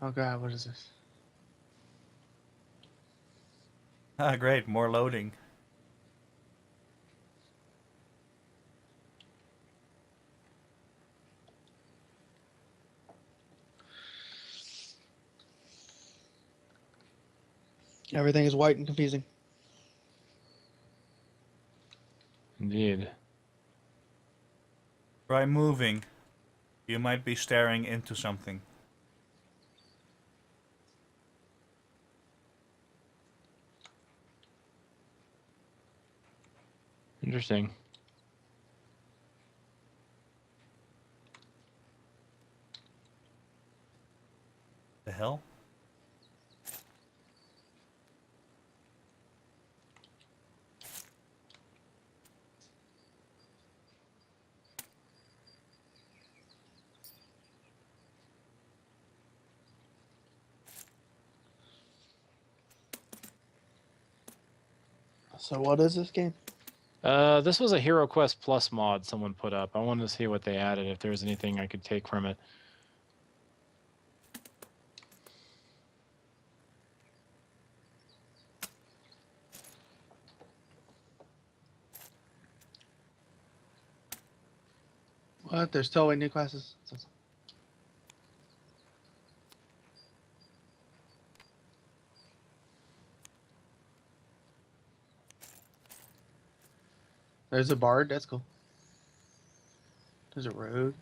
Oh god, what is this? Ah, great, more loading. Everything is white and confusing. Indeed. Try moving. You might be staring into something. Interesting. The hell? So what is this game? This was a HeroQuest Plus mod someone put up. I wanted to see what they added, if there was anything I could take from it. What? There's totally new classes. There's a bard. That's cool. There's a rogue.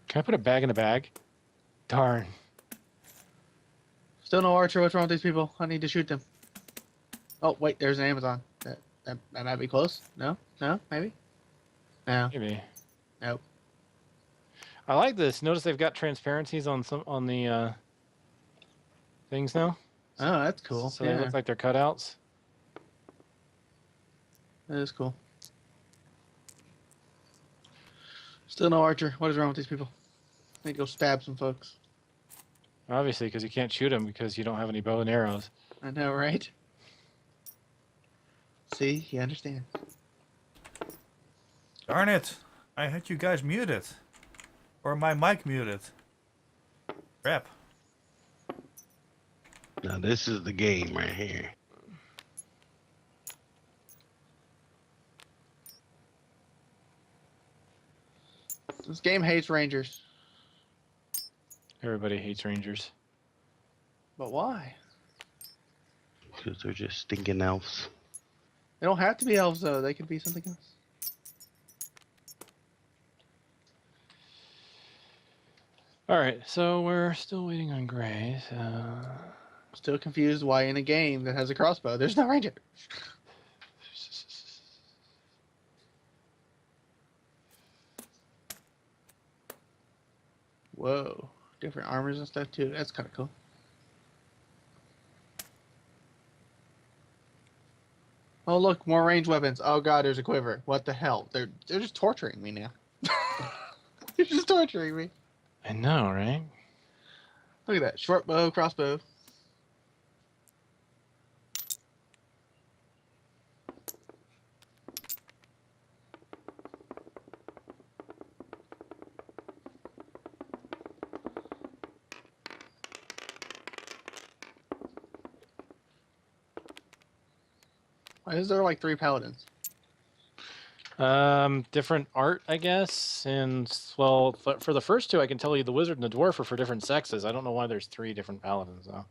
Can I put a bag in a bag? Darn. Still no archer. What's wrong with these people? I need to shoot them. Oh wait, there's an Amazon. That might be close. No, maybe. No, Maybe. nope. I like this. Notice they've got transparencies on the things now. Oh, that's cool. So yeah, they look like they're cutouts. that is cool. Still no archer. What is wrong with these people? I need to go stab some folks. Obviously, because you can't shoot them because you don't have any bow and arrows. I know, right? See, you understand. Darn it! I had you guys muted. Or my mic muted. Crap. Now this is the game right here. This game hates rangers. Everybody hates rangers. But why? Because they're just stinking elves. They don't have to be elves, though. They could be something else. All right, so we're still waiting on Grace. Still confused why in a game that has a crossbow, there's no ranger. Whoa. Different armors and stuff, too. That's kind of cool. Oh, look, more ranged weapons. Oh, God, there's a quiver. What the hell? They're just torturing me now. They're just torturing me. I know, right? Look at that. Short bow, crossbow. Why is there like 3 paladins? Different art, I guess. And, well, for the first 2, I can tell you the wizard and the dwarf are for different sexes. I don't know why there's 3 different paladins, though.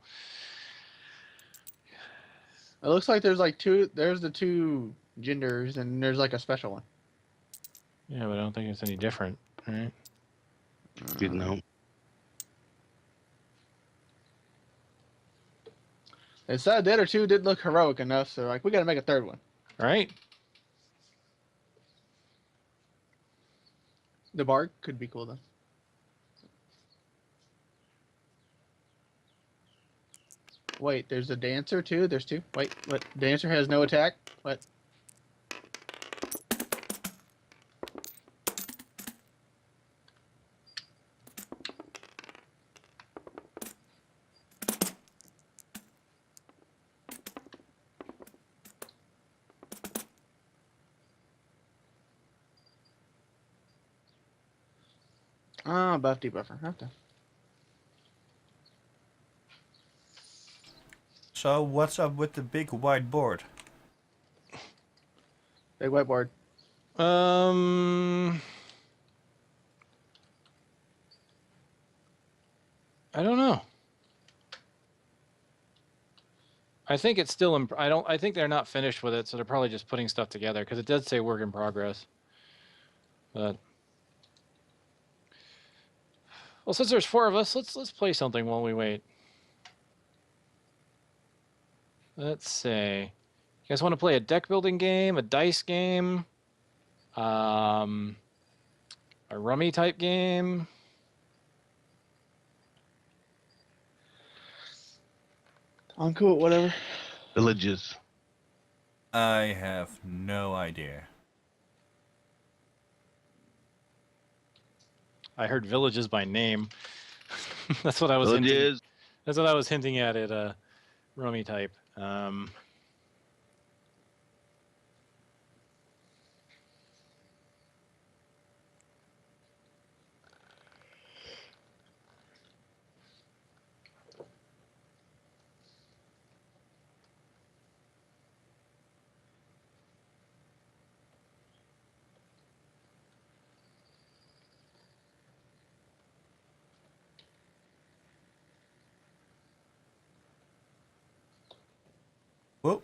It looks like there's like 2. There's the 2 genders, and there's like a special one. Yeah, but I don't think it's any different, right? You know. They said the other 2 didn't look heroic enough, so like we gotta make a 3rd one. Right? The bard could be cool though. Wait, there's a dancer too? There's 2? Wait, what? Dancer has no attack? What? Ah, buff debuffer. Okay. So what's up with the big white board? Big whiteboard. I don't know. I think it's still I think they're not finished with it, so they're probably just putting stuff together because it does say work in progress. But well, since there's 4 of us, let's play something while we wait. Let's see. You guys want to play a deck building game, a dice game, a rummy type game? I'm cool. Whatever. Villages. I have no idea. I heard villages by name. That's what I was hinting. Villages. That's what I was hinting at rummy type. Whoop.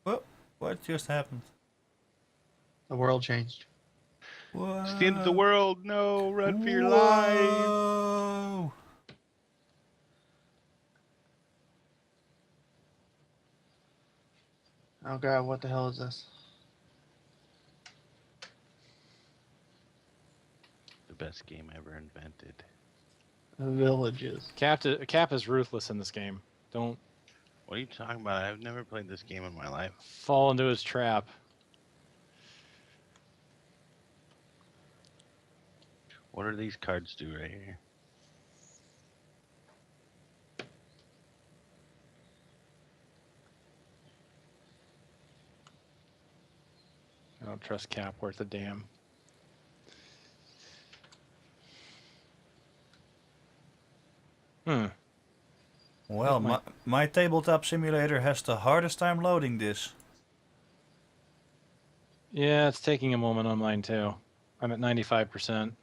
Whoop. What just happened? The world changed. What? It's the end of the world. No, run for your life. Whoa. Oh god, what the hell is this? The best game ever invented. Villages. Cap is ruthless in this game. Don't What are you talking about? I've never played this game in my life. fall into his trap. What do these cards do right here? I don't trust Cap worth a damn. Well, my tabletop simulator has the hardest time loading this. Yeah, it's taking a moment on mine too. I'm at 95%.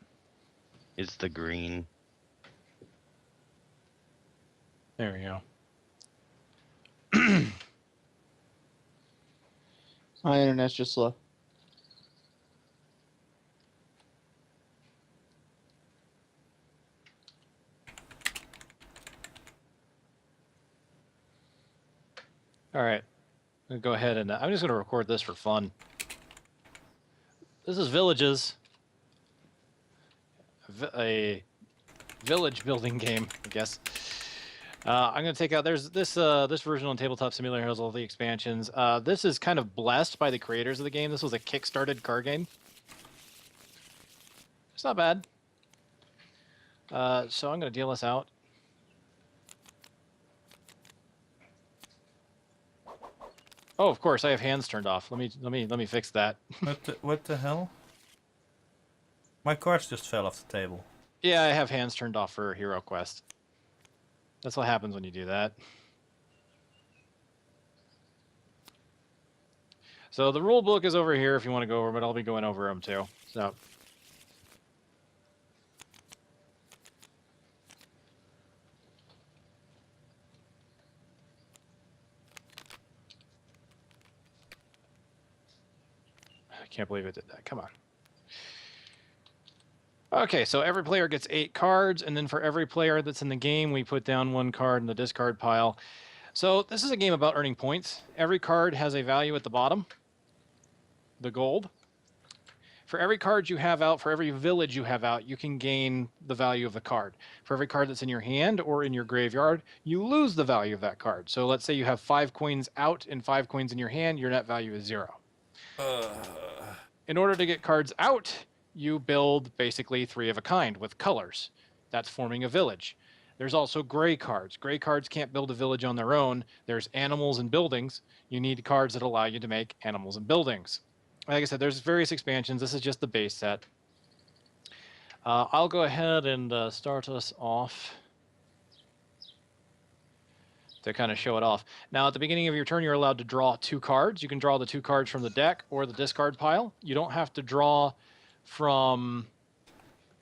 It's the green. There we go. My internet's just slow. All right. I'm going to go ahead and I'm just going to record this for fun. This is Villages. A village building game, I guess. I'm going to take out, there's this version on Tabletop Simulator has all the expansions. This is kind of blessed by the creators of the game. This was a kickstarted card game. It's not bad. So I'm going to deal this out. Oh, of course, I have hands turned off. Let me fix that. What the hell? My cards just fell off the table. Yeah, I have hands turned off for HeroQuest. That's what happens when you do that. So the rule book is over here if you want to go over, but I'll be going over them too. So. I can't believe it did that. Come on. Okay, so every player gets 8 cards, and then for every player that's in the game, we put down 1 card in the discard pile. So this is a game about earning points. Every card has a value at the bottom, the gold. For every card you have out, for every village you have out, you can gain the value of the card. For every card that's in your hand or in your graveyard, you lose the value of that card. So let's say you have 5 coins out and 5 coins in your hand, your net value is 0. In order to get cards out, you build basically 3 of a kind with colors. That's forming a village. There's also gray cards. Gray cards can't build a village on their own. There's animals and buildings. You need cards that allow you to make animals and buildings. Like I said, there's various expansions. This is just the base set. I'll go ahead and start us off to kind of show it off. Now, at the beginning of your turn, you're allowed to draw 2 cards. You can draw the 2 cards from the deck or the discard pile. You don't have to draw from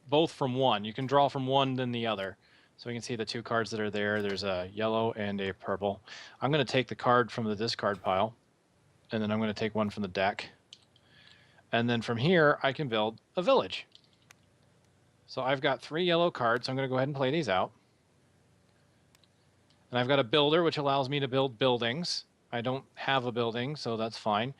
both from one. You can draw from one, then the other. So we can see the 2 cards that are there. There's a yellow and a purple. I'm going to take the card from the discard pile, and then I'm going to take one from the deck. And then from here, I can build a village. So I've got 3 yellow cards. So I'm going to go ahead and play these out. And I've got a builder, which allows me to build buildings. I don't have a building, so that's fine.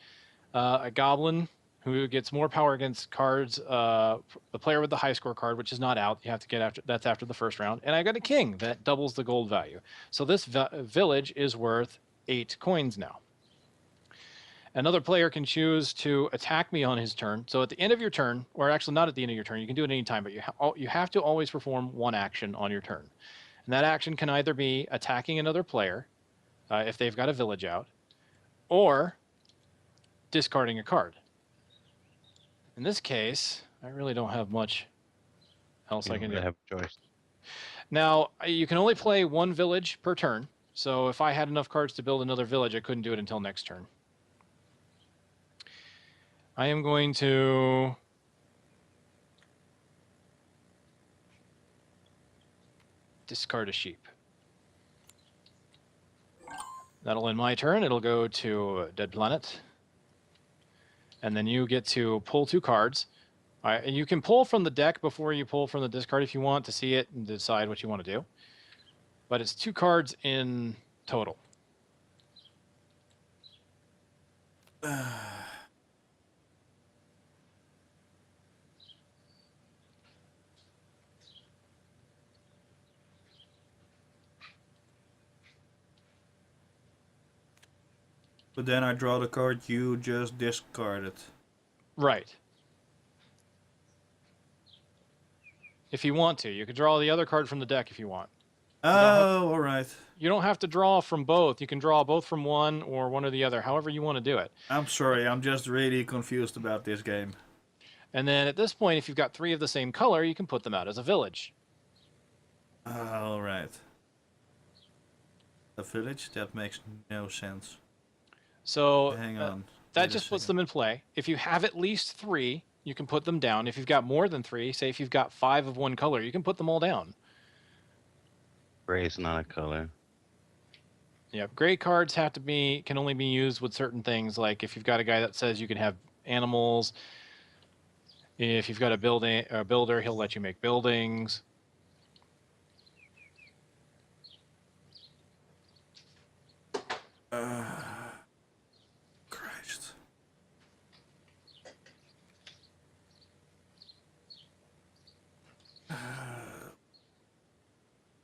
A goblin, who gets more power against cards. The player with the high score card, which is not out. You have to get after. That's after the first round. And I got a king that doubles the gold value. So this village is worth 8 coins now. Another player can choose to attack me on his turn. So at the end of your turn, or actually not at the end of your turn, you can do it any time, but you have to always perform one action on your turn. And that action can either be attacking another player, if they've got a village out, or discarding a card. In this case, I really don't have much else I can do. Have a choice. Now, you can only play 1 village per turn. So if I had enough cards to build another village, I couldn't do it until next turn. I am going to discard a sheep. That'll end my turn. It'll go to Dead Planet. And then you get to pull 2 cards. You can pull from the deck before you pull from the discard if you want to see it and decide what you want to do. But it's 2 cards in total. But then I draw the card you just discarded. Right. If you want to. You could draw the other card from the deck if you want. Oh, alright. You don't have to draw from both. You can draw both from one or one or the other, however you want to do it. I'm sorry, I'm just really confused about this game. And then at this point, if you've got 3 of the same color, you can put them out as a village. Alright. A village? That makes no sense. So Hang on. that just puts them in play. If you have at least 3, you can put them down. If you've got more than 3, say if you've got 5 of one color, you can put them all down. Gray is not a color. Yeah, gray cards can only be used with certain things. Like if you've got a guy that says you can have animals. If you've got a builder, he'll let you make buildings. Christ.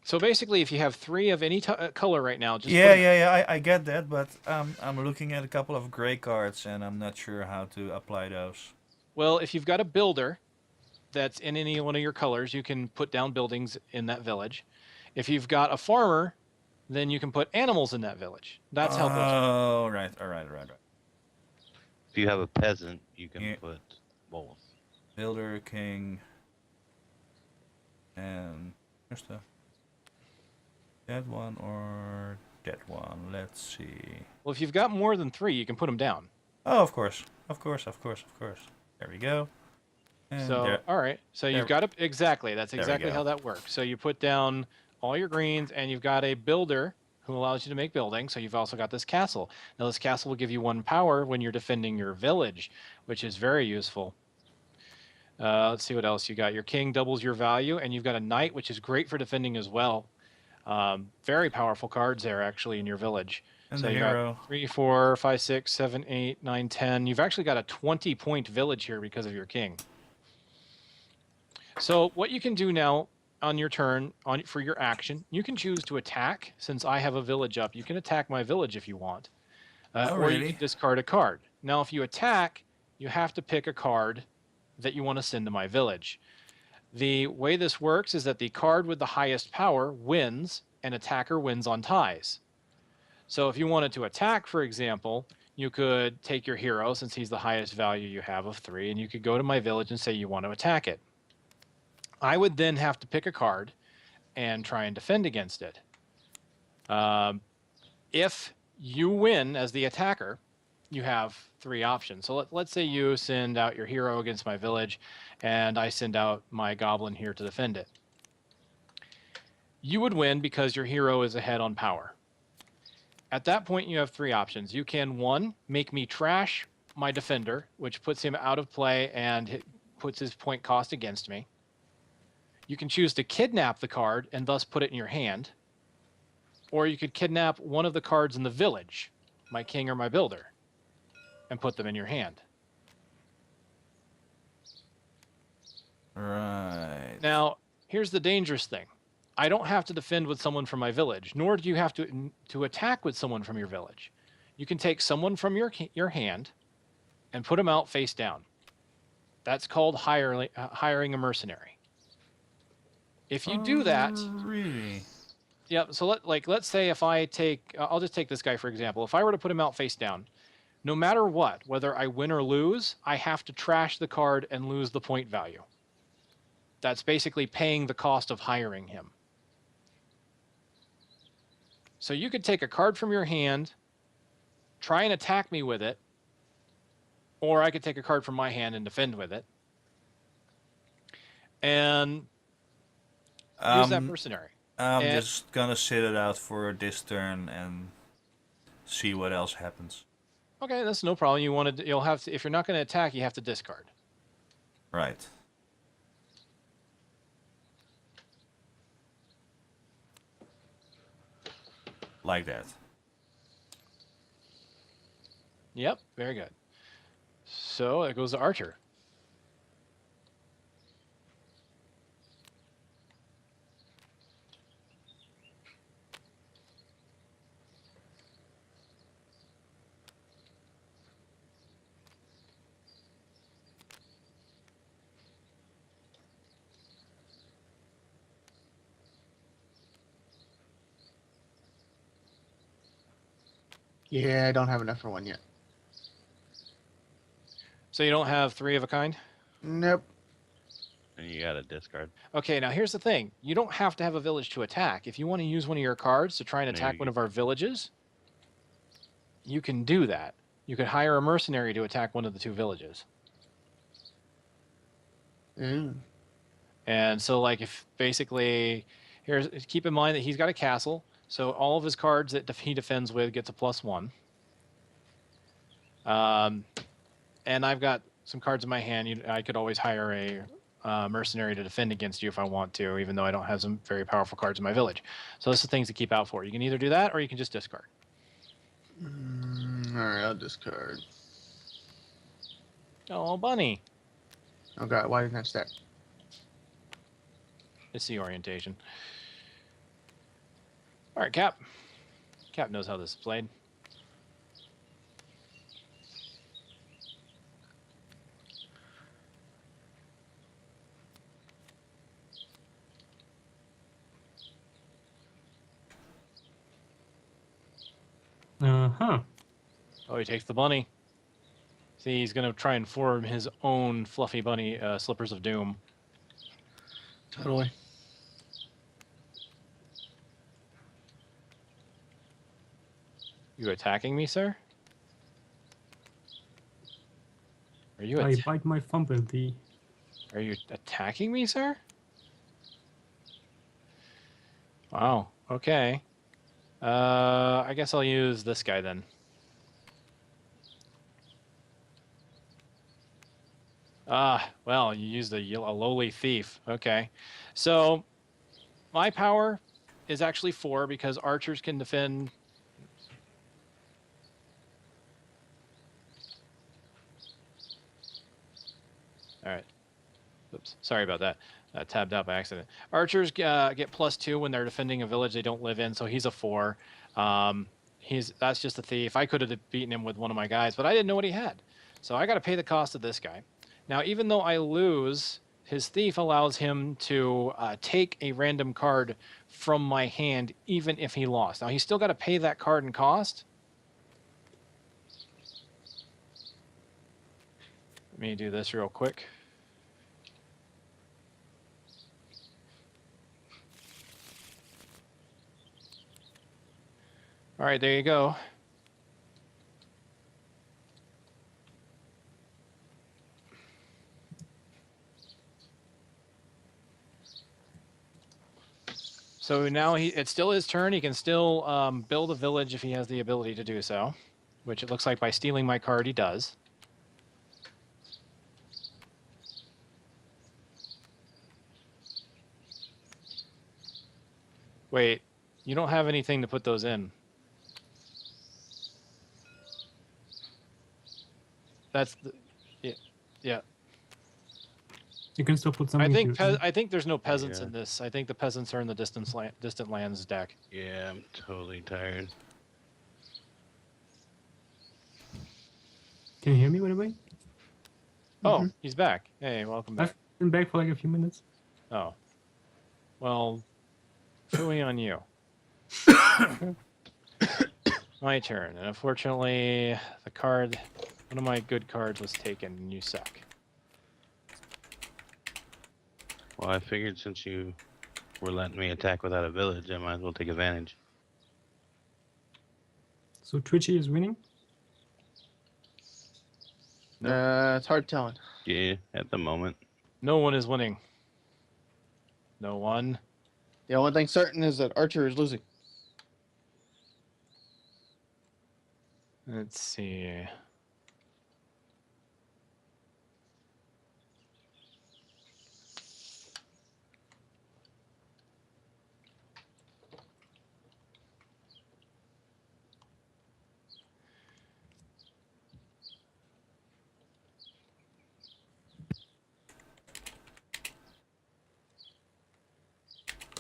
So basically, if you have 3 of any color right now, just Yeah, I get that, but I'm looking at a couple of gray cards and I'm not sure how to apply those. Well, if you've got a builder that's in any one of your colors, you can put down buildings in that village. If you've got a farmer, then you can put animals in that village. That's how those work. Oh, right. If you have a peasant, you can Yeah. put both. Builder, king, and where's the that one or that one? Let's see. Well, if you've got more than 3, you can put them down. Oh, of course. There we go. And So, there. all right. So you've got exactly. That's There we exactly go. how that works. So you put down all your greens, and you've got a builder who allows you to make buildings. So you've also got this castle. Now this castle will give you 1 power when you're defending your village, which is very useful. Let's see what else you got. Your king doubles your value, and you've got a knight, which is great for defending as well. Very powerful cards there, actually, in your village. And so the you hero. got 3, 4, 5, 6, 7, 8, 9, 10. You've actually got a 20-point village here because of your king. So what you can do now on your turn, for your action, you can choose to attack. Since I have a village up, you can attack my village if you want. Or you Really? can discard a card. Now, if you attack, you have to pick a card that you want to send to my village. The way this works is that the card with the highest power wins, and attacker wins on ties. So if you wanted to attack, for example, you could take your hero, since he's the highest value you have of 3, and you could go to my village and say you want to attack it. I would then have to pick a card and try and defend against it. If you win as the attacker, you have 3 options. So let's say you send out your hero against my village, and I send out my goblin here to defend it. You would win because your hero is ahead on power. At that point, you have 3 options. You can, 1, make me trash my defender, which puts him out of play and puts his point cost against me. You can choose to kidnap the card and thus put it in your hand. Or you could kidnap one of the cards in the village, my king or my builder, and put them in your hand. Right. Now, here's the dangerous thing. I don't have to defend with someone from my village, nor do you have to attack with someone from your village. You can take someone from your hand and put them out face down. That's called hiring a mercenary. If you do that, Really? yeah. So let's say if I take, I'll just take this guy for example. If I were to put him out face down, no matter what, whether I win or lose, I have to trash the card and lose the point value. That's basically paying the cost of hiring him. So you could take a card from your hand, try and attack me with it, or I could take a card from my hand and defend with it, and use that mercenary. I'm And- just gonna sit it out for this turn and see what else happens. Okay, that's no problem. You'll have to, if you're not going to attack, you have to discard. Right. Like that. Yep, very good. So it goes to Archer. Yeah, I don't have enough for one yet. So you don't have 3 of a kind? Nope. And you got to discard. Okay, now here's the thing. You don't have to have a village to attack. If you want to use one of your cards to try and No, attack you- one of our villages, you can do that. You could hire a mercenary to attack one of the 2 villages. Mm. And so like if basically, keep in mind that he's got a castle, so all of his cards that he defends with gets a +1. And I've got some cards in my hand. I could always hire a mercenary to defend against you if I want to, even though I don't have some very powerful cards in my village. So those are things to keep out for. You can either do that or you can just discard. Alright, I'll discard. Oh, bunny. Oh god, why didn't I stack? It's the orientation. All right, Cap. Cap knows how this is played. Uh-huh. Oh, he takes the bunny. See, he's going to try and form his own fluffy bunny slippers of doom. Totally. You attacking me, sir? Are you I bite my thumb, Are you attacking me, sir? Wow. Okay. I guess I'll use this guy then. Ah, well, you used a lowly thief. Okay. So, my power is actually 4 because archers can defend. All right. Oops. Sorry about that. Tabbed out by accident. Archers get +2 when they're defending a village they don't live in, so he's a 4. That's just a thief. I could have beaten him with one of my guys, but I didn't know what he had. So I got to pay the cost of this guy. Now, even though I lose, his thief allows him to take a random card from my hand, even if he lost. Now, he's still got to pay that card and cost. Let me do this real quick. All right, there you go. So now it's still his turn. He can still build a village if he has the ability to do so, which it looks like by stealing my card he does. Wait, you don't have anything to put those in. That's the, yeah. You can still put some I into think it. I think there's no peasants Yeah. in this. I think the peasants are in the distant lands deck. Yeah, I'm totally tired. Can you hear me, by the way? Oh, he's back. Hey, welcome back. I've been back for like a few minutes. Oh, well, phooey on you. My turn, and unfortunately, one of my good cards was taken, and you suck. Well, I figured since you were letting me attack without a village, I might as well take advantage. So Twitchy is winning. It's hard telling. Yeah, at the moment. No one is winning. No one. The only thing certain is that Archer is losing. Let's see.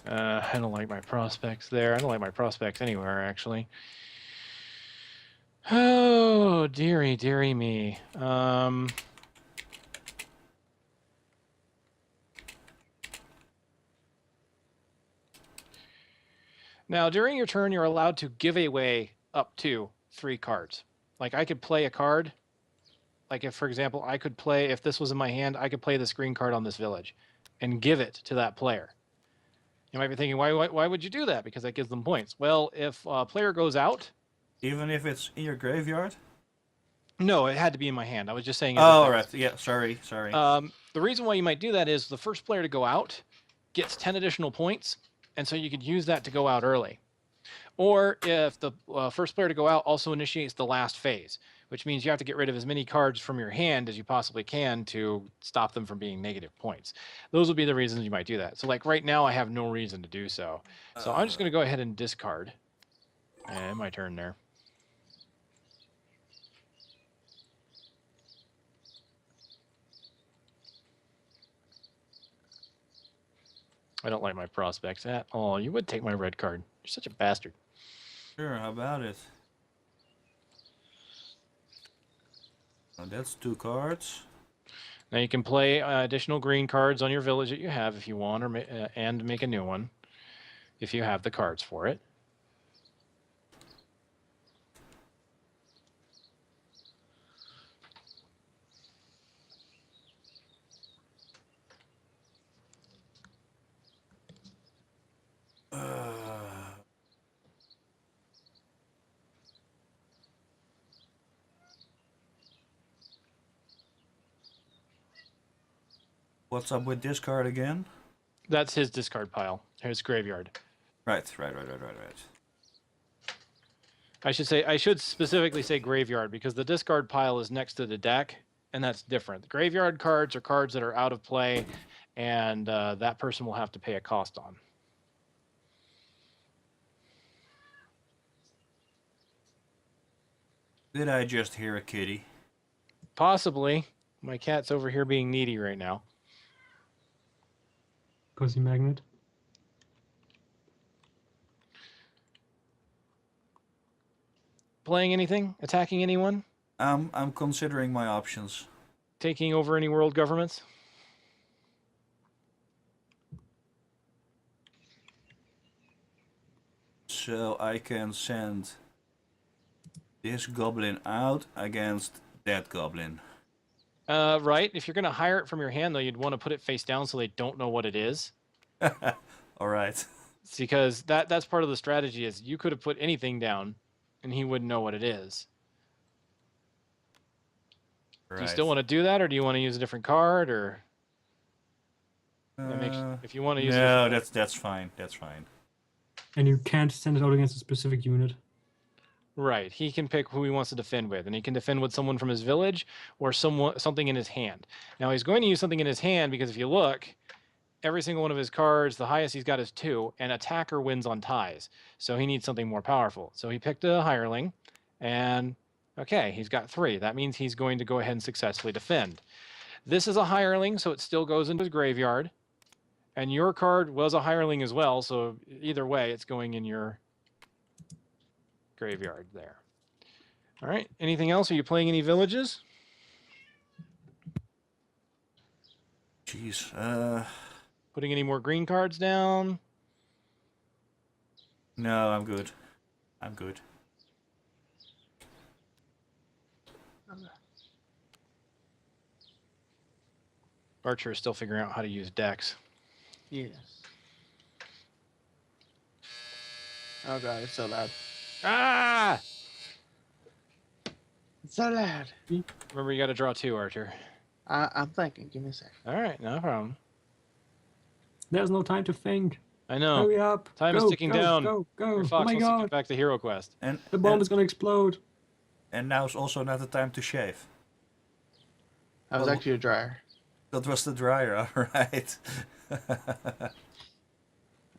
I don't like my prospects there. I don't like my prospects anywhere, actually. Oh, dearie, dearie me. Now, during your turn, you're allowed to give away up to 3 cards. Like, I could play a card. Like, if, for example, if this was in my hand, I could play this green card on this village and give it to that player. You might be thinking, why would you do that? Because that gives them points. Well, if a player goes out... Even if it's in your graveyard? No, it had to be in my hand. I was just saying... Oh, right. Yeah, sorry. The reason why you might do that is the first player to go out gets 10 additional points, and so you could use that to go out early. Or if the first player to go out also initiates the last phase, which means you have to get rid of as many cards from your hand as you possibly can to stop them from being negative points. Those would be the reasons you might do that. So like right now, I have no reason to do so. So I'm just going to go ahead and discard. And my turn there. I don't like my prospects at all. You would take my red card. You're such a bastard. Sure, how about it? Now that's 2 cards. Now you can play additional green cards on your village that you have if you want, or and make a new one if you have the cards for it. What's up with this card again? That's his discard pile, his graveyard. Right. I should specifically say graveyard because the discard pile is next to the deck, and that's different. The graveyard cards are cards that are out of play, and that person will have to pay a cost on. Did I just hear a kitty? Possibly. My cat's over here being needy right now. Cozy magnet. Playing anything? Attacking anyone? I'm considering my options. Taking over any world governments? So I can send this goblin out against that goblin. Right. If you're going to hire it from your hand, though, you'd want to put it face down so they don't know what it is. All right. It's because that's part of the strategy is you could have put anything down and he wouldn't know what it is. Right. Do you still want to do that, or do you want to use a different card, or that makes if you want to use no, a different that's fine. That's fine. And you can't send it out against a specific unit. right, he can pick who he wants to defend with, and he can defend with someone from his village or something in his hand. Now he's going to use something in his hand because if you look, every single one of his cards, the highest he's got is 2, and attacker wins on ties. So he needs something more powerful. So he picked a hireling, and okay, he's got 3. That means he's going to go ahead and successfully defend. This is a hireling, so it still goes into his graveyard. And your card was a hireling as well, so either way, it's going in your graveyard there. All right, anything else? Are you playing any villages? Jeez. Putting any more green cards down? No, I'm good. I'm good. Archer is still figuring out how to use decks. Yes. Oh god, it's so loud. Ah! It's so loud. Remember, you got to draw 2, Archer. I'm thinking. Give me a sec. All right, no problem. There's no time to think. I know. Hurry up. Time is Go, ticking go, down. Go, go. Your Oh fox my wants to god. get back to HeroQuest. And The bomb and, is gonna explode. and now is also not the time to shave. That was Well, actually a dryer. That was the dryer, alright. Is there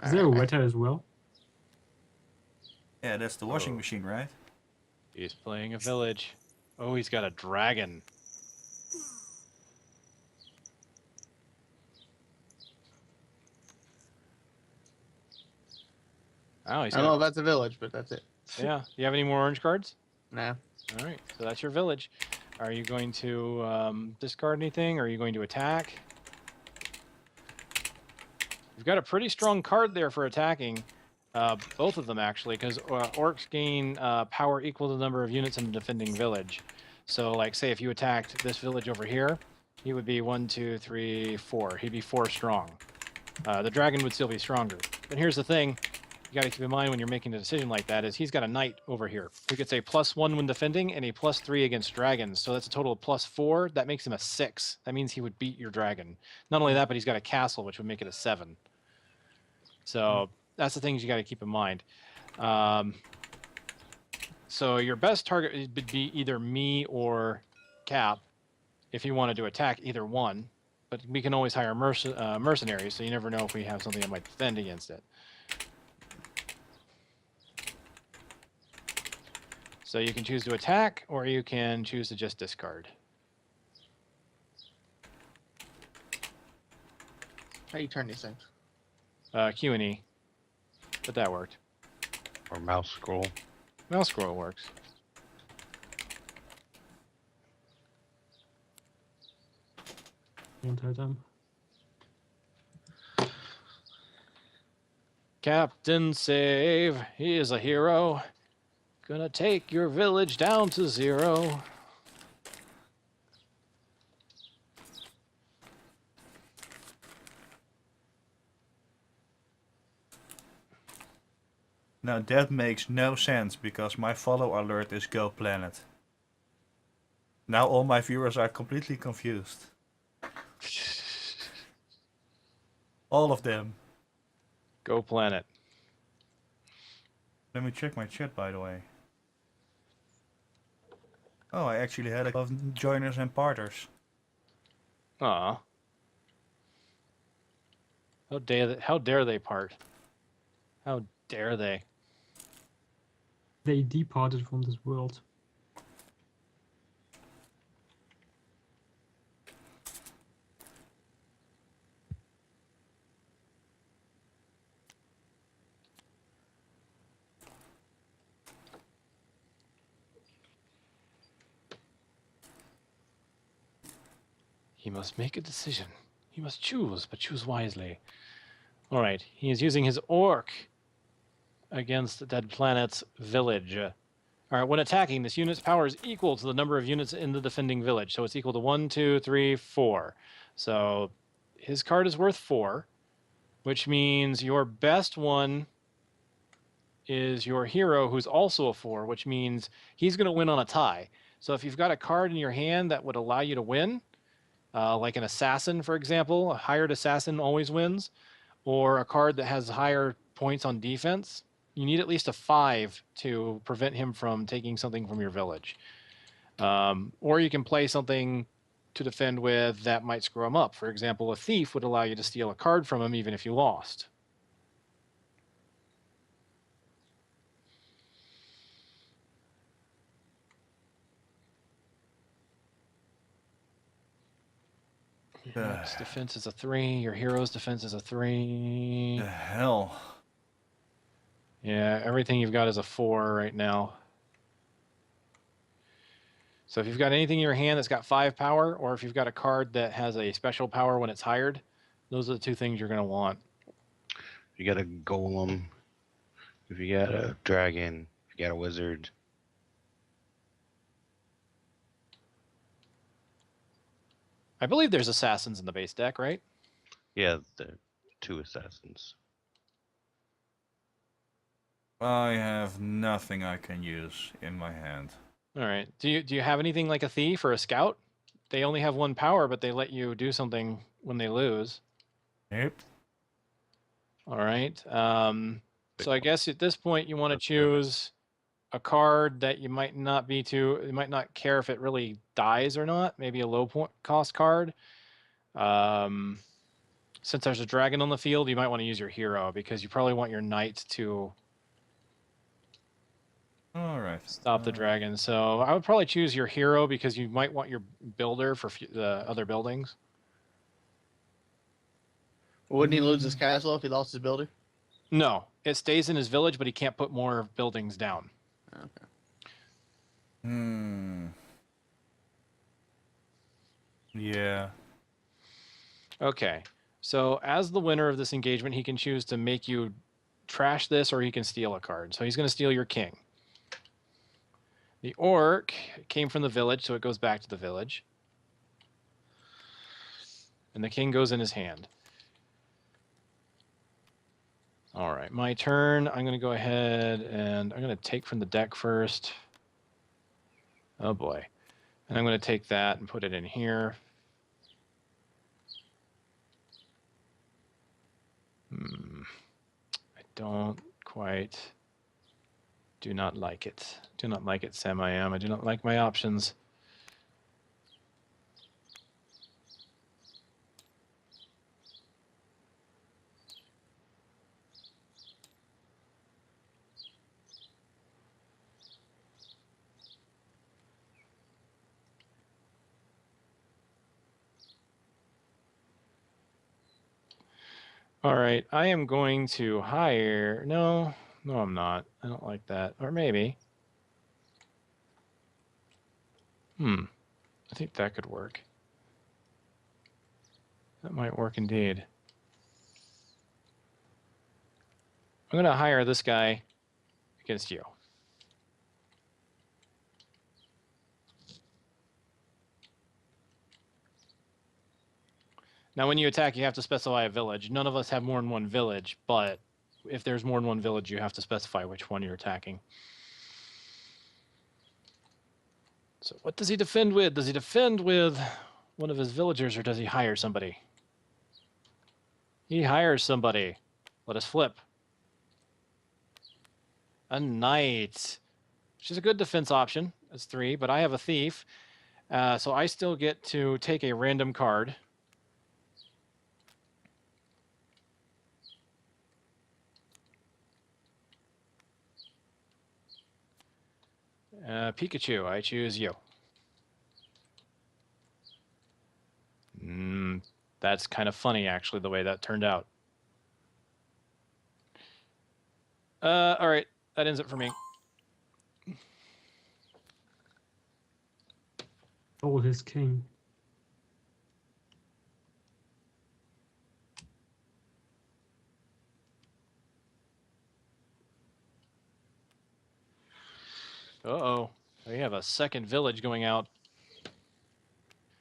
a Alright. wetter as well? Yeah, that's the washing machine, right? He's playing a village. Oh, he's got a dragon. Oh, he's I don't know got if that's a village, but that's it. yeah. Do you have any more orange cards? Nah. All right, so that's your village. Are you going to discard anything, or are you going to attack? You've got a pretty strong card there for attacking. Both of them, actually, because orcs gain power equal to the number of units in the defending village. So, like, say if you attacked this village over here, he would be 1, 2, 3, 4. He'd be 4 strong. The dragon would still be stronger. But here's the thing. You got to keep in mind when you're making a decision like that is he's got a knight over here who gets a +1 when defending and a +3 against dragons. So that's a total of +4. That makes him a 6. That means he would beat your dragon. Not only that, but he's got a castle, which would make it a 7. So that's the things you got to keep in mind. So your best target would be either me or Cap if you wanted to attack either one. But we can always hire mercenaries, so you never know if we have something that might defend against it. So you can choose to attack, or you can choose to just discard. How do you turn these things? Q and E. But that worked. Or mouse scroll. Mouse scroll works. The entire time. Captain Save, he is a hero. Gonna take your village down to 0. Now that makes no sense because my follow alert is Go Planet. Now all my viewers are completely confused. All of them. Go planet. Let me check my chat, by the way. Oh, I actually had a lot of joiners and parters. Aw. How dare they part? How dare they? They departed from this world. He must make a decision. He must choose, but choose wisely. All right, he is using his orc against Dead Planet's village. All right, when attacking, this unit's power is equal to the number of units in the defending village. So it's equal to 1, 2, 3, 4. So his card is worth 4, which means your best one is your hero, who's also a 4, which means he's going to win on a tie. So if you've got a card in your hand that would allow you to win, like an assassin, for example, a hired assassin always wins, or a card that has higher points on defense, you need at least a 5 to prevent him from taking something from your village. Or you can play something to defend with that might screw him up. For example, a thief would allow you to steal a card from him even if you lost. Your next defense is a 3. Your hero's defense is a 3. The hell? Yeah, everything you've got is a 4 right now. So if you've got anything in your hand that's got 5 power, or if you've got a card that has a special power when it's hired, those are the 2 things you're going to want. If you got a golem, if you got a dragon, if you got a wizard. I believe there's assassins in the base deck, right? Yeah, the 2 assassins. I have nothing I can use in my hand. All right. Do you have anything like a thief or a scout? They only have 1 power, but they let you do something when they lose. Yep. All right. So I guess at this point you want to choose a card that you might not care if it really dies or not. Maybe a low cost card. Since there's a dragon on the field, you might want to use your hero because you probably want your knight to All right. stop the dragon. So I would probably choose your hero because you might want your builder for the other buildings. Wouldn't he lose his castle if he lost his builder? No, it stays in his village, but he can't put more buildings down. Okay. Yeah. Okay. So as the winner of this engagement, he can choose to make you trash this or he can steal a card. So he's going to steal your king. The orc came from the village, so it goes back to the village. And the king goes in his hand. All right, my turn. I'm going to go ahead and I'm going to take from the deck first. Oh boy. And I'm going to take that and put it in here. I don't quite... Do not like it. Do not like it, Sam. I do not like my options. All right, I am going to hire... No, I'm not. I don't like that. Or maybe. I think that could work. That might work indeed. I'm going to hire this guy against you. Now, when you attack, you have to specify a village. None of us have more than 1 village, but if there's more than 1 village, you have to specify which one you're attacking. So what does he defend with? Does he defend with one of his villagers, or does he hire somebody? He hires somebody. Let us flip. A knight, which is a good defense option. That's 3, but I have a thief. So I still get to take a random card. Pikachu, I choose you. That's kind of funny, actually, the way that turned out. All right, that ends it for me. All his king. Uh-oh. We have a second village going out.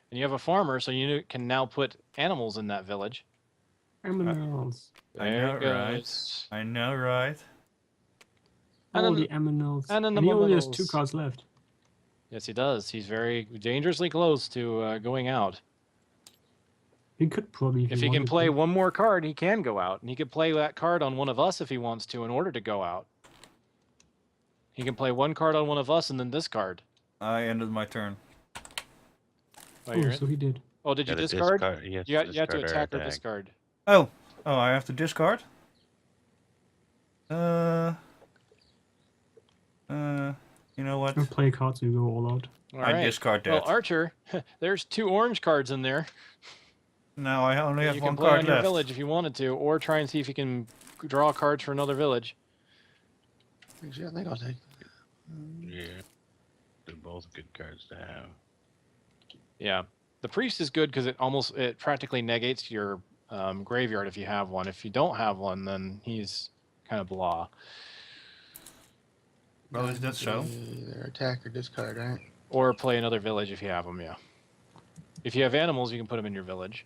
And you have a farmer, so you can now put animals in that village. Animals. I know, right? I know, right? And All then the emeralds. and then the he only has 2 mementos. cards left. Yes, he does. He's very dangerously close to going out. He could probably, If he can wanted play to. one more card, he can go out. And he could play that card on one of us if he wants to in order to go out. He can play one card on one of us and then discard. I ended my turn. Oh, you're so in? he did. Oh, did you Gotta discard? Yes, You have to discard or attack or discard. Oh, I have to discard. You know what? You play cards, you go all out. All I right. discard that. Well, Archer, there's 2 orange cards in there. Now I only have You one can play card on your left. village if you wanted to, or try and see if you can draw cards for another village. Actually, I think I'll take. Yeah. They're both good cards to have. Yeah, the priest is good because it practically negates your graveyard if you have one. If you don't have one, then he's kind of blah. Oh, is that so? Either attack or discard, right? Or play another village if you have them. Yeah. If you have animals, you can put them in your village.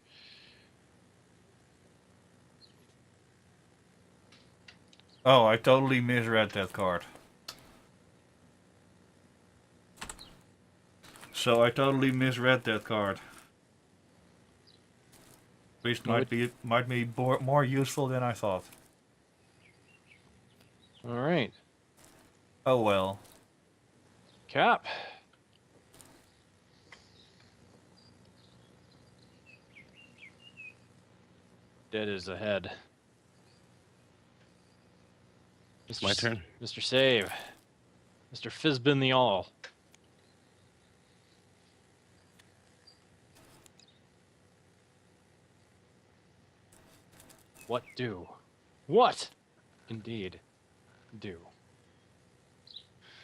Oh, I totally misread that card. So I totally misread that card. Priest might be more useful than I thought. All right, Oh well. Cap. Dead is ahead. It's my turn. Mr. Save. Mr. Fizbin the All. What do? What? Indeed. Do.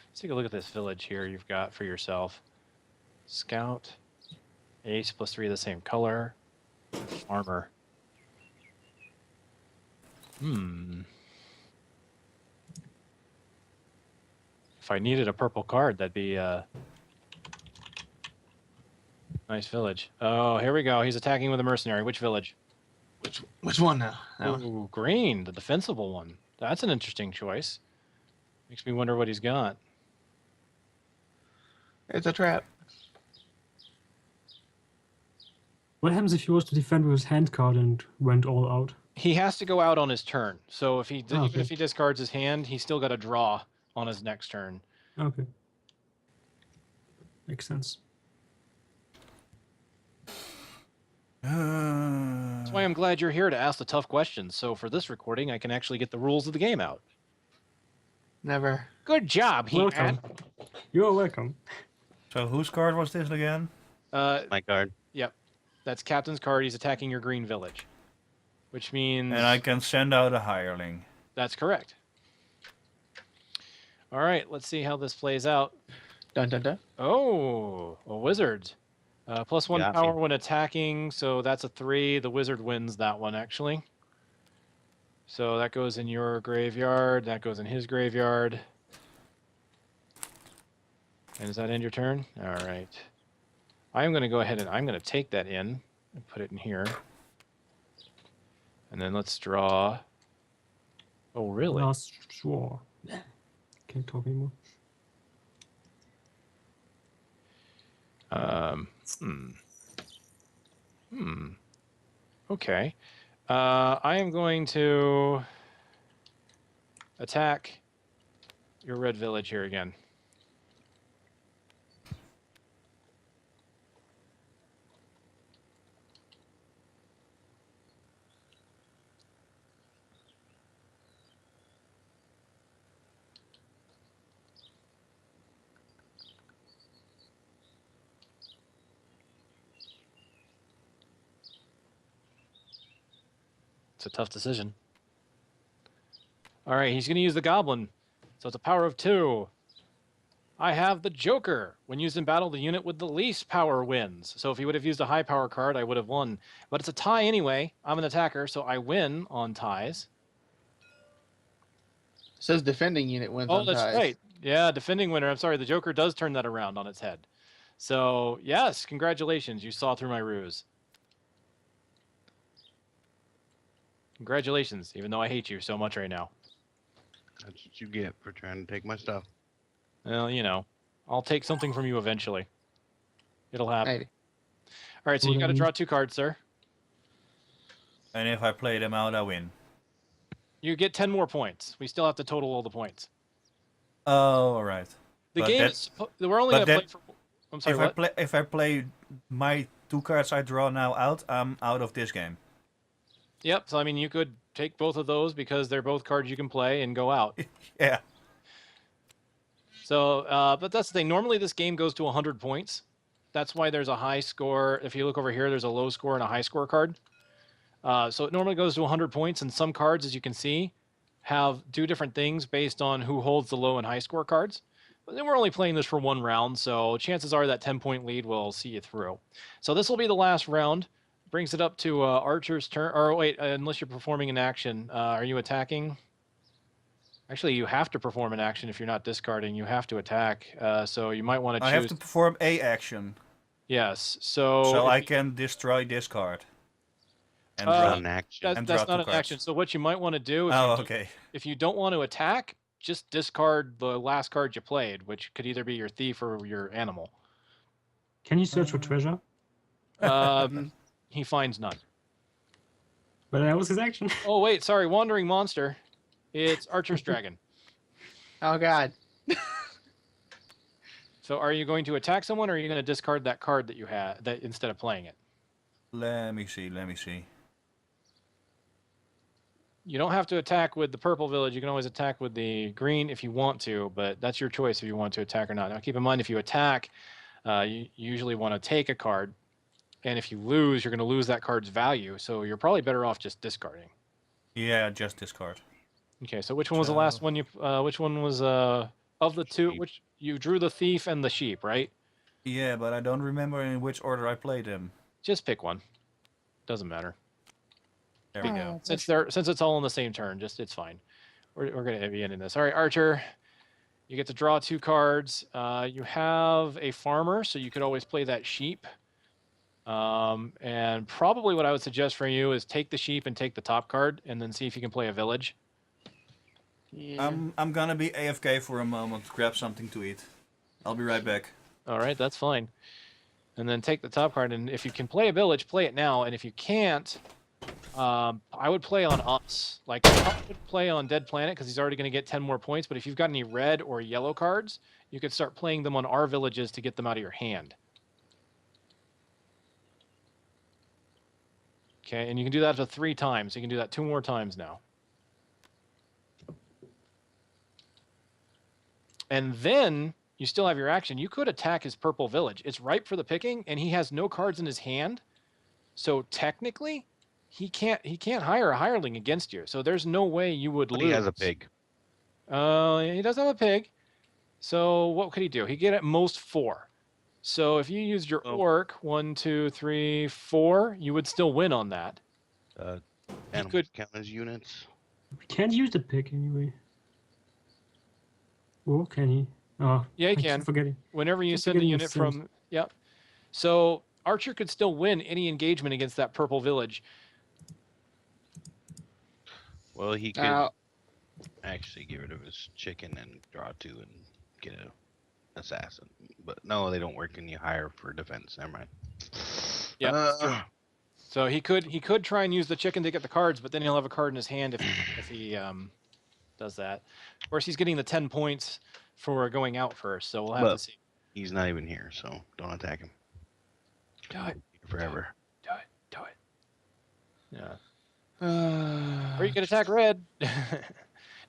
Let's take a look at this village here you've got for yourself. Scout. Ace +3 of the same color. Armor. If I needed a purple card, that'd be a nice village. Oh, here we go. He's attacking with a mercenary. Which village? Which one now? That one? Ooh, green, the defensible one. That's an interesting choice. Makes me wonder what he's got. It's a trap. What happens if he was to defend with his hand card and went all out? He has to go out on his turn. So if he Oh, even okay. if he discards his hand, he's still got to draw on his next turn. Okay. Makes sense. That's why I'm glad you're here to ask the tough questions. So for this recording, I can actually get the rules of the game out. Never. Good job, Welcome. You're welcome. So whose card was this again? My card. Yep. That's Captain's card. He's attacking your green village. Which means... And I can send out a hireling. That's correct. All right, let's see how this plays out. Dun dun dun. Oh, a wizard. +1 Got power me. when attacking, so that's a 3. The wizard wins that one, actually. So that goes in your graveyard. That goes in his graveyard. And does that end your turn? All right. I'm going to go ahead and I'm going to take that in and put it in here. And then let's draw. Oh, really? Last straw. Can't talk anymore. Okay. I am going to attack your red village here again. It's a tough decision. All right, he's going to use the goblin. So it's a power of 2. I have the Joker. When used in battle, the unit with the least power wins. So if he would have used a high power card, I would have won. But it's a tie anyway. I'm an attacker, so I win on ties. It says defending unit wins Oh, on that's ties. right. Yeah, defending winner. I'm sorry, the Joker does turn that around on its head. So, yes, congratulations. You saw through my ruse. Congratulations, even though I hate you so much right now. That's what you get for trying to take my stuff. Well, you know, I'll take something from you eventually. It'll happen. Maybe. All right, so you got to draw 2 cards, sir. And if I play them out, I win. You get 10 more points. We still have to total all the points. Oh, all right. The But game that's- is... We're only going but to play that- for... I'm sorry, If I play my 2 cards I draw now out, I'm out of this game. Yep, so I mean, you could take both of those because they're both cards you can play and go out. Yeah. So, but that's the thing. Normally, this game goes to 100 points. That's why there's a high score. If you look over here, there's a low score and a high score card. So it normally goes to 100 points, and some cards, as you can see, do different things based on who holds the low and high score cards. But then we're only playing this for 1 round, so chances are that 10-point lead will see you through. So this will be the last round. Brings it up to Archer's turn. Or wait, unless you're performing an action, are you attacking? Actually, you have to perform an action if you're not discarding. You have to attack. So you might want to choose. I have to perform a action. Yes. So. So I can destroy this card. And Uh, draw. An action. That's draw not 2 an cards. action. So what you might want to do, Okay. if you don't want to attack, just discard the last card you played, which could either be your thief or your animal. Can you search for treasure? He finds none. But that was his action. Oh wait, sorry, wandering monster. It's Archer's dragon. Oh God. So are you going to attack someone, or are you going to discard that card that you had that instead of playing it? Let me see. You don't have to attack with the purple village. You can always attack with the green if you want to, but that's your choice if you want to attack or not. Now keep in mind, if you attack, you usually want to take a card, and if you lose, you're going to lose that card's value. So you're probably better off just discarding. Yeah, just discard. Okay, so which one was the last one you? Which one was of the 2? Sheep. Which you drew the thief and the sheep, right? Yeah, but I don't remember in which order I played them. Just pick one. Doesn't matter. There we go. Since it's all on the same turn, it's fine. We're gonna be ending this. All right, Archer. You get to draw 2 cards. You have a farmer, so you could always play that sheep. And probably what I would suggest for you is take the sheep and take the top card, and then see if you can play a village. Yeah. I'm gonna be AFK for a moment, grab something to eat. I'll be right back. All right, that's fine. And then take the top card, and if you can play a village, play it now. And if you can't, I would play on us. Like, I would play on Dead Planet because he's already going to get 10 more points. But if you've got any red or yellow cards, you could start playing them on our villages to get them out of your hand. Okay, and you can do that up to 3 times. You can do that 2 more times now. And then you still have your action. You could attack his purple village. It's ripe for the picking, and he has no cards in his hand. So technically, he can't hire a hireling against you. So there's no way you would But lose. he has a pig. He does have a pig. So what could he do? He get at most 4. So if you used your Oh. orc, 1, 2, 3, 4, you would still win on that. Animals could- count as units. We can't use the pick anyway. Oh, can he? Oh, Yeah, he I keep can. forgetting. Whenever you Keep send a forgetting unit the Sims. from, yep. So Archer could still win any engagement against that purple village. Well, he could Now, actually get rid of his chicken and draw 2 and get an assassin. But no, they don't work and you hire for defense. Never mind. Yep, that's true. So he could try and use the chicken to get the cards, but then he'll have a card in his hand if he does that. Of course, he's getting the 10 points for going out first, so we'll have to But- see. He's not even here, so don't attack him. Do it, Forever. do it. Yeah. Or you can attack red.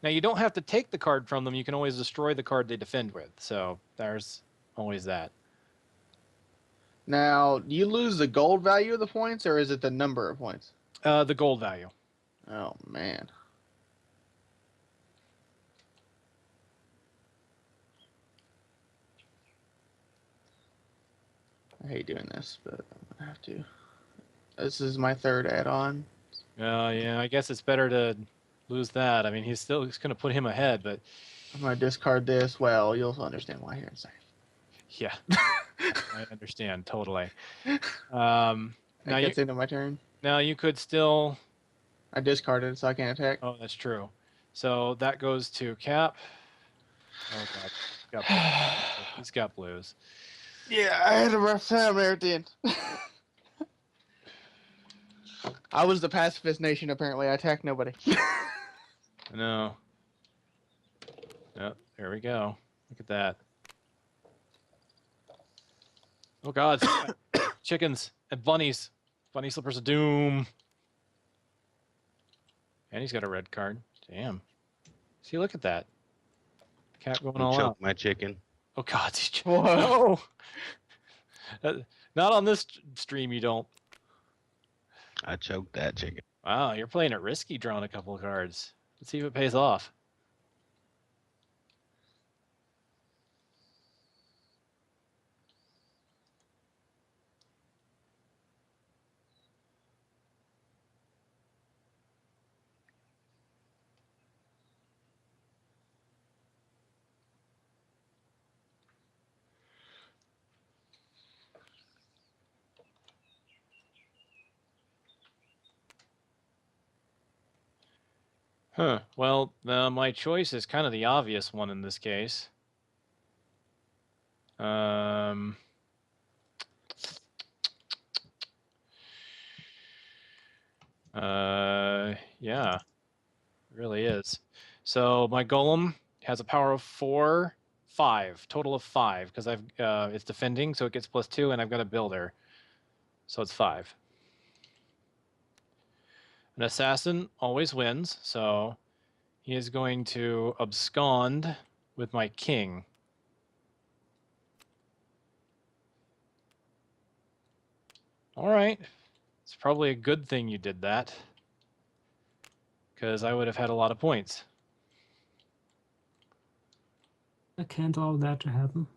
Now you don't have to take the card from them. You can always destroy the card they defend with. So there's always that. now, do you lose the gold value of the points, or is it the number of points? The gold value. Oh man. I hate doing this, but I'm gonna have to. This is my 3rd add-on. Yeah, I guess it's better to lose that. I mean, he's going to put him ahead, but I'm gonna discard this. Well, you'll understand why here in a second. yeah, I understand totally. It Now gets into my turn. you could still. I discarded it, so I can't attack. Oh, that's true. So that goes to Cap. Oh god, he's got blues. Yeah, I had a rough time there at the end. I was the pacifist nation, apparently. I attacked nobody. No. Yep, there we go. Look at that. Oh god, chickens and bunnies. Bunny slippers of doom. And he's got a red card. Damn. See, look at that. Cat going You all choke out. my chicken. Oh god, Whoa. no! Not on this stream, you don't. I choked that chicken. Wow, you're playing it risky, drawing a couple of cards. Let's see if it pays off. Huh. Well, my choice is kind of the obvious one in this case. Yeah, it really is. So my golem has a power of 4, 5, total of 5, because I've it's defending, so it gets +2, and I've got a builder, so it's 5. An assassin always wins, so he is going to abscond with my king. All right. It's probably a good thing you did that, because I would have had a lot of points. I can't allow that to happen.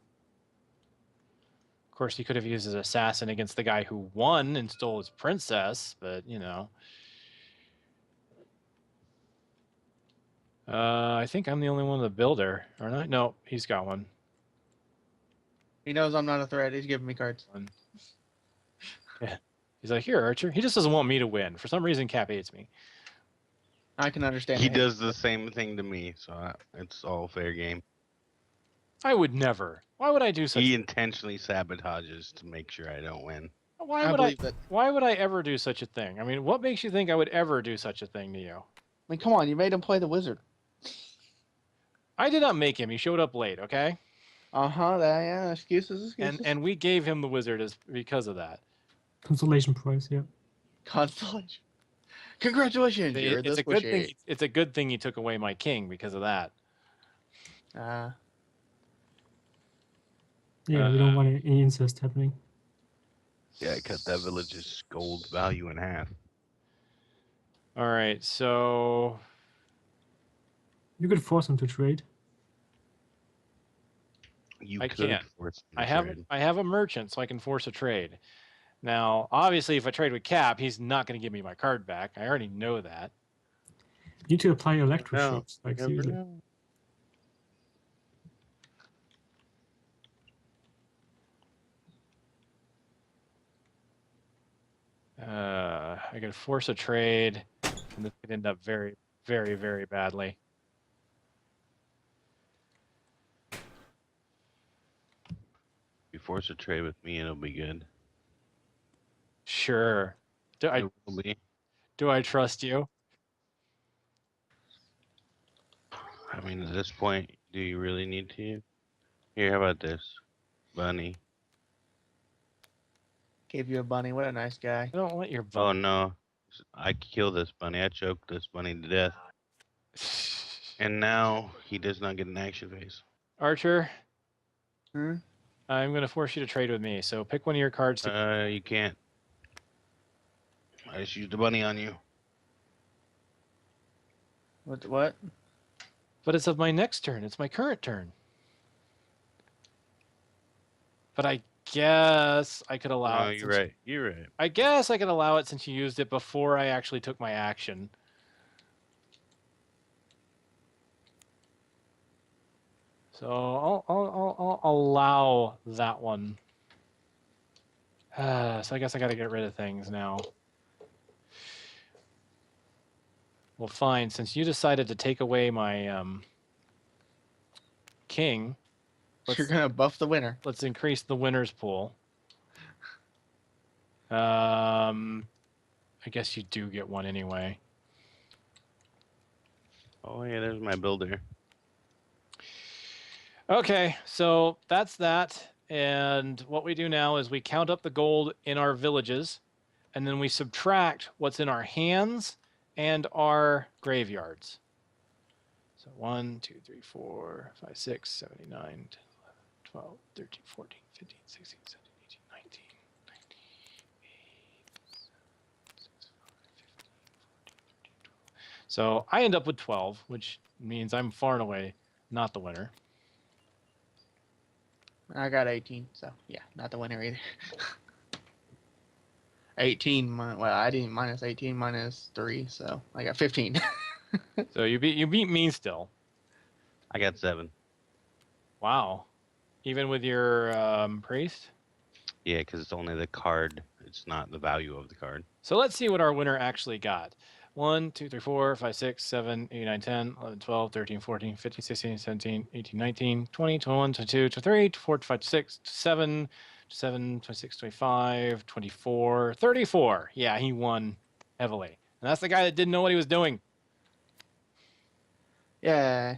Of course, he could have used his assassin against the guy who won and stole his princess, but, you know. I think I'm the only one with a builder, aren't I? No, he's got one. He knows I'm not a threat. He's giving me cards. Yeah. He's like, here, Archer. He just doesn't want me to win. For some reason, Cap hates me. I can understand. He the hate. does the same thing to me, so it's all fair game. I would never. Why would I do such? He intentionally sabotages to make sure I don't win. Why I would I? believe that. Why would I ever do such a thing? I mean, what makes you think I would ever do such a thing to you? I mean, come on. You made him play the wizard. I did not make him. He showed up late. Okay. Yeah. Excuses. And we gave him the wizard as because of that. Consolation prize, yeah. Constellation. Congratulations. You're It's the a good thing. squishy. It's a good thing he took away my king because of that. Yeah, we don't want any incest happening. Yeah, I cut that village's gold value in half. All right, so You could force him to trade. You I could can't. force him I to have trade. I have a merchant, so I can force a trade. Now, obviously, if I trade with Cap, he's not going to give me my card back. I already know that. You need to apply No, electroshocks, like never seriously. know. I could force a trade, and this could end up very, very, very badly. If you force a trade with me, it'll be good. Sure. Do It will be. I trust you? I mean, at this point, do you really need to? Here, how about this? Bunny. Gave you a bunny. What a nice guy. I don't want your Oh bunny. no. I killed this bunny. I choked this bunny to death. And now he does not get an action phase. Archer, Hmm? I'm going to force you to trade with me. So pick one of your cards. You can't. I just used the bunny on you. What? But it's of my next turn. It's my current turn. But I guess I could allow No, it. you're right. You're right. I guess I could allow it since you used it before I actually took my action. So I'll allow that one. So I guess I got to get rid of things now. Well, fine. Since you decided to take away my king, You're gonna buff the winner. let's increase the winners pool. I guess you do get one anyway. Oh yeah, there's my builder. Okay, so that's that. And what we do now is we count up the gold in our villages, and then we subtract what's in our hands and our graveyards. So 1, 2, 3, 4, 5, 6, 7, 8, 9, 10, 11, 12, 13, 14, 15, 16, 17, 18, 19, 19, 6, 5, 15, 14, 13, 12. So I end up with 12, which means I'm far and away not the winner. I got 18, so yeah, not the winner either. 18, well, I didn't minus 18 minus 3, so I got 15. So you beat me still. I got 7. Wow. Even with your priest? Yeah, because it's only the card. It's not the value of the card. So let's see what our winner actually got. 1, 2, 3, 4, 5, 6, 7, 8, 9, 10, 11, 12, 13, 14, 15, 16, 17, 18, 19, 20, 21, 22, 23, 24, 25, 26, 27, 26, 25, 24, 34. Yeah, he won heavily. And that's the guy that didn't know what he was doing. Yeah.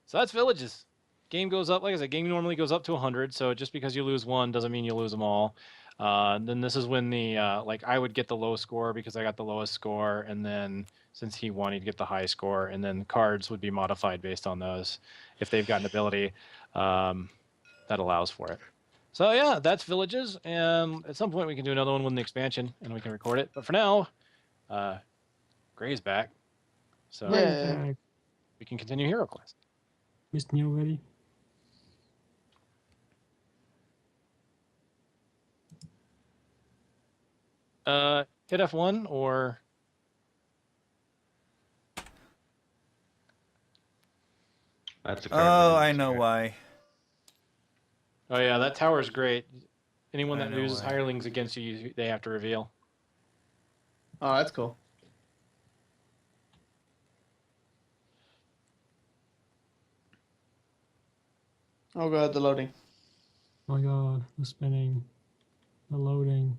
So that's villages. Game goes up, like I said, game normally goes up to 100. So just because you lose one doesn't mean you lose them all. Then this is when the like I would get the low score because I got the lowest score, and then since he won, he'd get the high score, and then cards would be modified based on those if they've got an ability that allows for it. So yeah, that's villages, and at some point we can do another one with an expansion, and we can record it. But for now, Gray's back, so Yeah. Back. we can continue HeroQuest. Missed me already. Hit F1 or That's a card. Oh, we I didn't know discard. why. oh yeah, that tower's great. Anyone I that know uses why. hirelings against you, they have to reveal. Oh, that's cool. Oh god, the loading. Oh my god, the spinning, the loading.